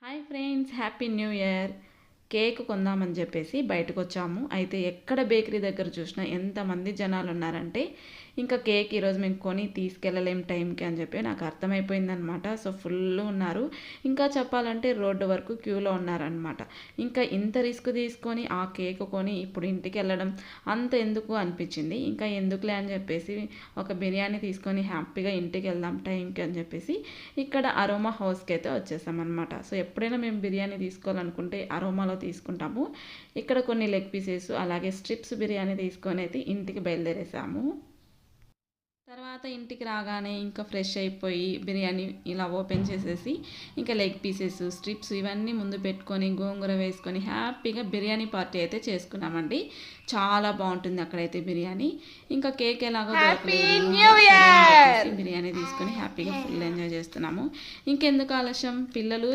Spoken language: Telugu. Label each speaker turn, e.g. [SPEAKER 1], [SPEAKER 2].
[SPEAKER 1] Hi friends, happy new year. Cake కొందామని చెప్పేసి బయటకు వచ్చాము. అయితే ఎక్కడ బేకరీ దగ్గర చూసినా ఎంతమంది జనాలు ఉన్నారంటే ఇంకా కేక్ ఈరోజు మేము కొని తీసుకెళ్ళలేం టైంకి అని చెప్పి నాకు అర్థమైపోయిందనమాట. సో ఫుల్ ఉన్నారు. ఇంకా చెప్పాలంటే రోడ్డు వరకు క్యూలో ఉన్నారనమాట. ఇంకా ఇంత రిస్క్ తీసుకొని ఆ కేక్ కొని ఇప్పుడు ఇంటికి వెళ్ళడం అంత ఎందుకు అనిపించింది. ఇంకా ఎందుకులే అని చెప్పేసి ఒక బిర్యానీ తీసుకొని హ్యాపీగా ఇంటికి వెళ్దాం టైంకి అని చెప్పేసి ఇక్కడ అరోమా హౌస్కి అయితే వచ్చేసామన్నమాట. సో ఎప్పుడైనా మేము బిర్యానీ తీసుకోవాలనుకుంటే అరోమాలో తీసుకుంటాము. ఇక్కడ కొన్ని లెగ్ పీసెస్ అలాగే స్ట్రిప్స్ బిర్యానీ తీసుకొని అయితే ఇంటికి బయలుదేరేసాము. తర్వాత ఇంటికి రాగానే ఇంకా ఫ్రెష్ అయిపోయి బిర్యానీ ఇలా ఓపెన్ చేసేసి ఇంకా లెగ్ పీసెస్ స్ట్రిప్స్ ఇవన్నీ ముందు పెట్టుకొని గోంగూర వేసుకొని హ్యాపీగా బిర్యానీ పార్టీ అయితే చేసుకున్నామండి. చాలా బాగుంటుంది అక్కడైతే బిర్యానీ. ఇంకా కేక్ ఎలాగో బిర్యానీ తీసుకొని హ్యాపీగా ఫుల్ ఎంజాయ్ చేస్తున్నాము. ఇంకెందుకు ఆలస్యం, పిల్లలు